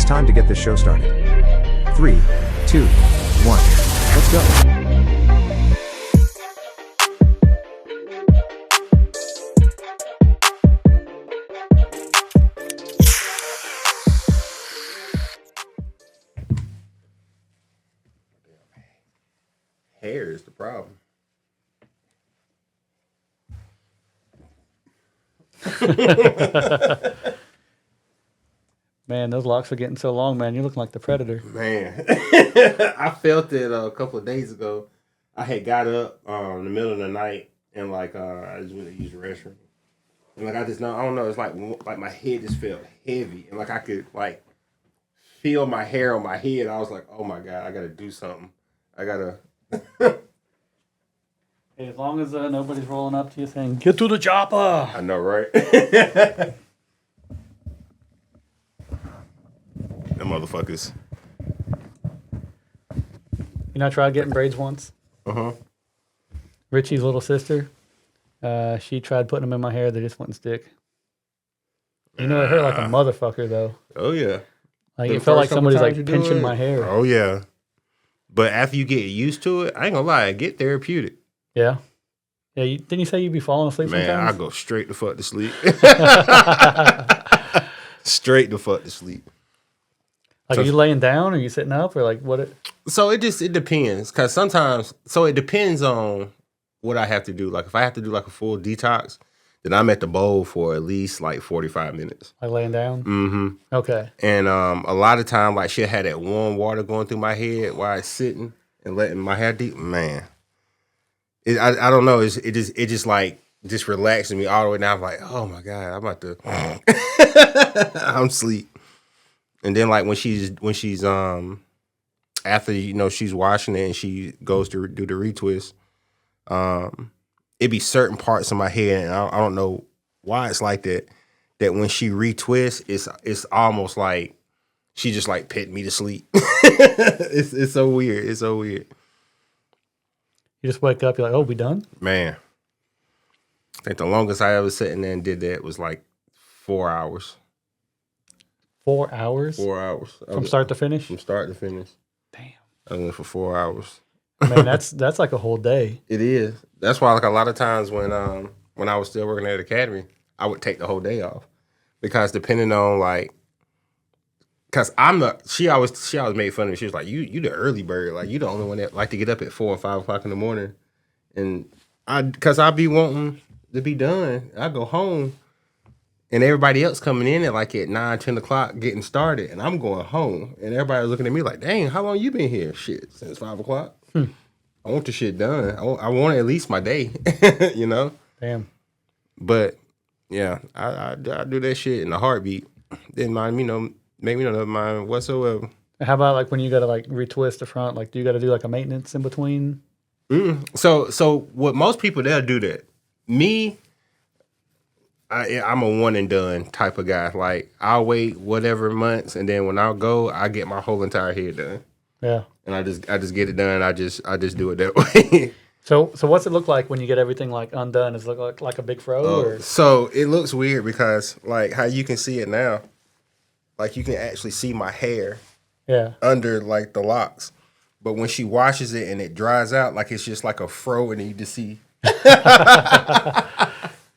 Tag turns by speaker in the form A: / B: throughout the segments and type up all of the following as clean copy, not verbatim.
A: time to get this show started. 3, 2, 1. Let's go.
B: Hair is the problem.
C: Man, those locks are getting so long, man. You're looking like the Predator.
B: Man, I felt it a couple of days ago. I had got up in the middle of the night and I just went to use the restroom. And I don't know. It's like my head just felt heavy and I could feel my hair on my head. I was like, oh my God, I gotta do something. I gotta.
C: Hey, as long as nobody's rolling up to you saying, "Get to the chopper."
B: I know, right? Them motherfuckers.
C: You know, I tried getting braids once.
B: Uh-huh.
C: Richie's little sister, she tried putting them in my hair. They just wouldn't stick. You know, it hurt like a motherfucker, though.
B: Oh, yeah.
C: Like, it felt like somebody's pinching my hair.
B: Oh, yeah. But after you get used to it, I ain't gonna lie, it get therapeutic.
C: Yeah. Yeah, didn't you say you'd be falling asleep sometimes?
B: Man, I go straight the fuck to sleep. Straight the fuck to sleep.
C: Like, are you laying down or are you sitting up or what?
B: So it depends. Because sometimes, it depends on what I have to do. Like, if I have to do a full detox, then I'm at the bowl for at least 45 minutes.
C: Like laying down?
B: Mm-hmm.
C: Okay.
B: And a lot of time, she'll have that warm water going through my head while it's sitting and letting my hair deep. Man. I don't know. It just relaxes me all the way down. I'm like, oh my God, I'm about to. I'm asleep. And then when she's after she's washing it and she goes to do the retwist, it be certain parts of my head and I don't know why it's like that. That when she retwists, it's almost like she just petting me to sleep. It's so weird. It's so weird.
C: You just wake up, you're like, oh, we done?
B: Man. I think the longest I ever sat in there and did that was 4 hours.
C: 4 hours?
B: 4 hours.
C: From start to finish?
B: From start to finish.
C: Damn.
B: I went for 4 hours.
C: Man, that's like a whole day.
B: It is. That's why a lot of times when I was still working at the academy, I would take the whole day off. Because depending on because she always made fun of me. She was like, you the early bird. You the only one that like to get up at 4 or 5 o'clock in the morning. And because I be wanting to be done. I go home and everybody else coming in at 9, 10 o'clock getting started. And I'm going home. And everybody looking at me like, dang, how long you been here? Shit, since 5 o'clock. I want the shit done. I want at least my day,
C: Damn.
B: But yeah, I do that shit in a heartbeat. Didn't mind make me no mind whatsoever.
C: How about when you gotta retwist the front? Do you gotta do a maintenance in between?
B: So what most people they'll do that. Me, I'm a one and done type of guy. I'll wait whatever months and then when I go, I get my whole entire head done.
C: Yeah.
B: And I just get it done. I just do it that way.
C: So what's it look like when you get everything undone? Does it look like a big fro? Or?
B: So it looks weird because how you can see it now, you can actually see my hair under the locks. But when she washes it and it dries out, it's just like a fro and then you just see.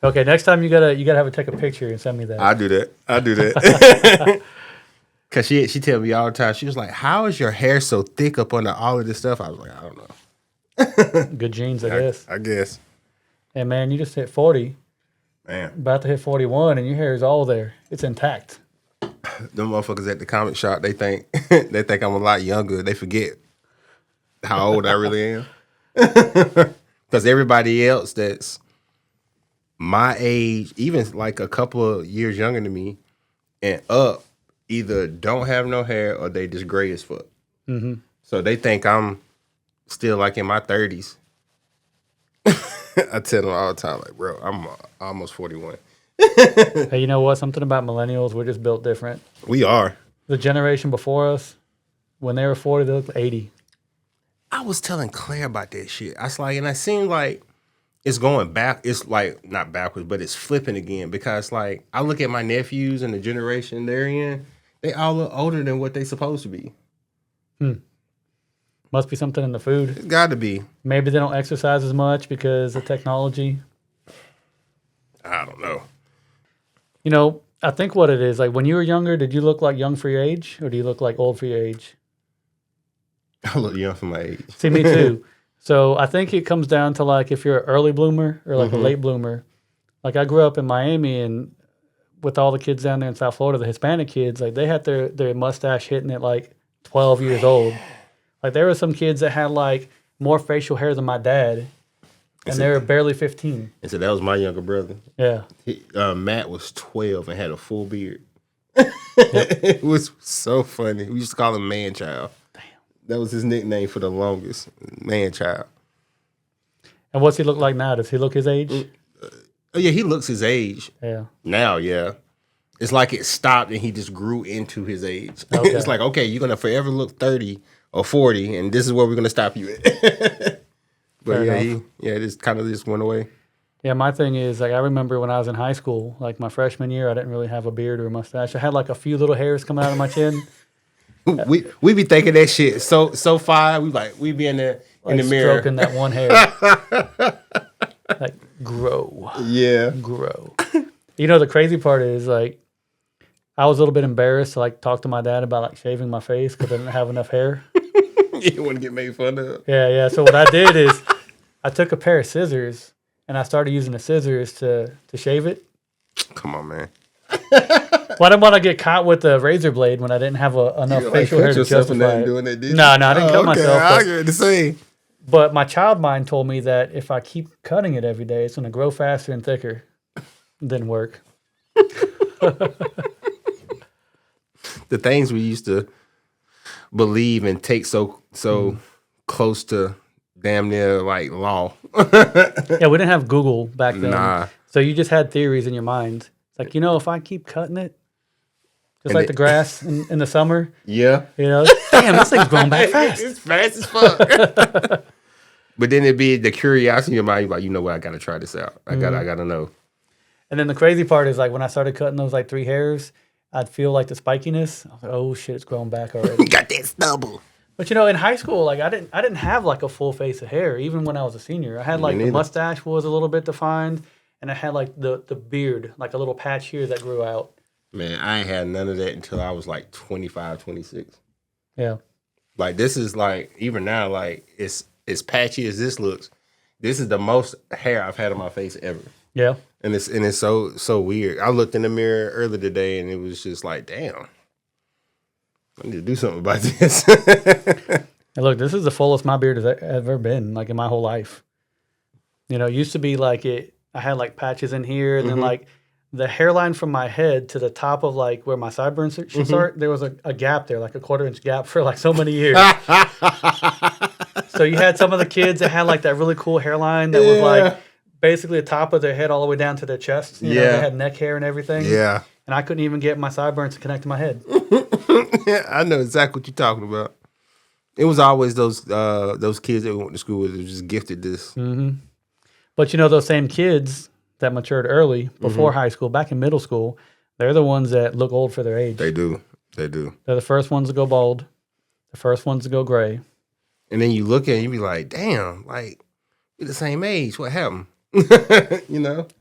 C: Okay, next time you gotta have her take a picture and send me that.
B: I do that. Cause she tell me all the time, she was like, how is your hair so thick up under all of this stuff? I was like, I don't know.
C: Good genes, I guess.
B: I guess.
C: And man, you just hit 40.
B: Man.
C: About to hit 41 and your hair is all there. It's intact.
B: Them motherfuckers at the comic shop, they think I'm a lot younger. They forget how old I really am. Because everybody else that's my age, even a couple of years younger than me and up, either don't have no hair or they just gray as fuck.
C: Mm-hmm.
B: So they think I'm still in my 30s. I tell them all the time, bro, I'm almost 41.
C: Hey, you know what? Something about millennials, we're just built different.
B: We are.
C: The generation before us, when they were 40, they looked 80.
B: I was telling Claire about that shit. And it seemed like it's going back. It's not backwards, but it's flipping again because I look at my nephews and the generation they're in, They all look older than what they supposed to be.
C: Must be something in the food.
B: It's got to be.
C: Maybe they don't exercise as much because of technology.
B: I don't know.
C: You know, I think what it is, like when you were younger, did you look like young for your age or do you look like old for your age?
B: I look young for my age.
C: See, me too. So I think it comes down to like if you're an early bloomer or like a late bloomer. Like I grew up in Miami and with all the kids down there in South Florida, the Hispanic kids, like they had their mustache hitting at like 12 years old. Like there were some kids that had like more facial hair than my dad, and they were barely 15.
B: And so that was my younger brother.
C: Yeah.
B: Matt was 12 and had a full beard. It was so funny. We used to call him Man Child. Damn. That was his nickname for the longest. Man Child.
C: And what's he look like now? Does he look his age?
B: Oh, yeah, he looks his age.
C: Yeah.
B: Now, yeah. It's like it stopped and he just grew into his age.
C: Okay.
B: It's like, okay, you're going to forever look 30 or 40, and this is where we're going to stop you at. But
C: Fair
B: yeah, it just kind of just went away.
C: Yeah, my thing is, like, I remember when I was in high school, like my freshman year, I didn't really have a beard or a mustache. I had like a few little hairs coming out of my chin.
B: We be thinking that shit so far. We be in the mirror
C: Stroking that one hair. Like, grow.
B: Yeah.
C: Grow. You know, the crazy part is, like, I was a little bit embarrassed to, like, talk to my dad about, like, shaving my face because I didn't have enough hair.
B: You wouldn't get made fun of.
C: Yeah. So what I did is I took a pair of scissors and I started using the scissors to shave it.
B: Come on, man.
C: Well, I didn't want to get caught with a razor blade when I didn't have enough facial hair to justify it.
B: Doing that, did you?
C: No, I didn't cut myself.
B: I get to say.
C: But my child mind told me that if I keep cutting it every day, it's going to grow faster and thicker. Didn't work.
B: The things we used to believe and take so close to damn near like law.
C: Yeah, we didn't have Google back then.
B: Nah.
C: So you just had theories in your mind. It's like, if I keep cutting it, just like the grass in the summer.
B: Yeah.
C: Damn, this thing's growing back fast.
B: It's fast as fuck. But then it'd be the curiosity in your mind, like, you know what, I gotta try this out. I gotta know.
C: And then the crazy part is like when I started cutting those like 3 hairs, I'd feel like the spikiness. I was like, oh shit, it's growing back already.
B: Got that stubble.
C: But in high school, like I didn't have like a full face of hair, even when I was a senior. I had like the mustache was a little bit defined, and I had like the beard, like a little patch here that grew out. Man,
B: I ain't had none of that until I was like 25, 26.
C: Yeah.
B: Like this is like, even now, like it's as patchy as this looks. This is the most hair I've had on my face ever.
C: Yeah.
B: And it's so weird. I looked in the mirror earlier today and it was just like, damn. I need to do something about this.
C: And look, this is the fullest my beard has ever been, like in my whole life. It used to be like I had like patches in here, and then like the hairline from my head to the top of like where my sideburns should start, there was a gap there, like a 1/4-inch gap for like so many years. So you had some of the kids that had like that really cool hairline that was like basically the top of their head all the way down to their chest. You know, they had neck hair and everything.
B: Yeah.
C: And I couldn't even get my sideburns to connect to my head.
B: Yeah, I know exactly what you're talking about. It was always those kids that we went to school with that just gifted this.
C: Mm-hmm. But those same kids that matured early, before high school, back in middle school, they're the ones that look old for their age.
B: They do.
C: They're the first ones to go bald, the first ones to go gray.
B: And then you look at it and you be like, damn, like, we're the same age. What happened?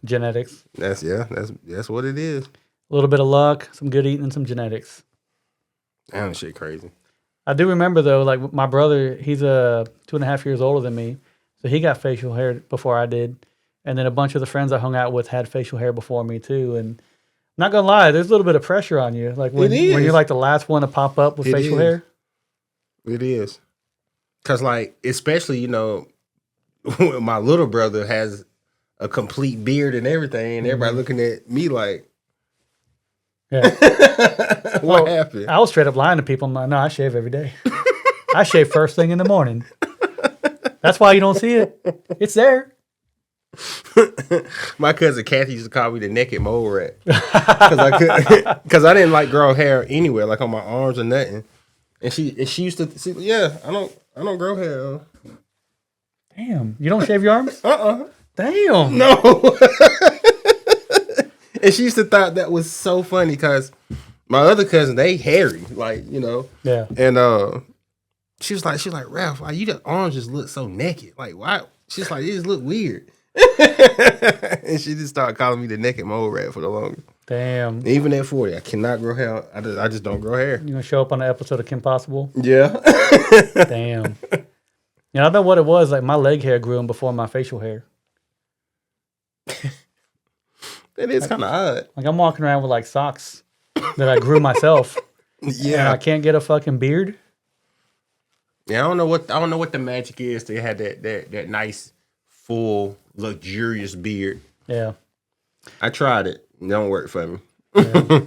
C: Genetics.
B: That's what it is.
C: A little bit of luck, some good eating, and some genetics.
B: Damn, shit crazy.
C: I do remember, though, like my brother, he's 2.5 years older than me. So he got facial hair before I did. And then a bunch of the friends I hung out with had facial hair before me, too. And not going to lie, there's a little bit of pressure on you. Like when you're like the last one to pop up with facial hair.
B: It is. Because, like, especially, my little brother has a complete beard and everything. And everybody looking at me like, what happened?
C: I was straight up lying to people. I'm like, no, I shave every day. I shave first thing in the morning. That's why you don't see it. It's there.
B: My cousin Kathy used to call me the naked mole rat because I didn't like grow hair anywhere, like on my arms or nothing. And she used to say, I don't grow hair.
C: Damn, you don't shave your arms? Damn,
B: no. And she used to thought that was so funny because My other cousin, they hairy, like, you know.
C: Yeah.
B: And she was like, Ralph, why you the arms just look so naked? Like, why? She's like, it just look weird. And she just started calling me the naked mole rat for the longest.
C: Damn.
B: Even at 40, I cannot grow hair. I just don't grow hair.
C: You gonna show up on the episode of Kim Possible?
B: Yeah.
C: Damn. You know, I know what it was. Like my leg hair grew in before my facial hair.
B: That is kind of odd.
C: Like I'm walking around with like socks that I grew myself.
B: Yeah.
C: And I can't get a fucking beard.
B: Yeah, I don't know what the magic is to have that nice, full, luxurious beard.
C: Yeah.
B: I tried it. It don't work for me.
C: Yeah.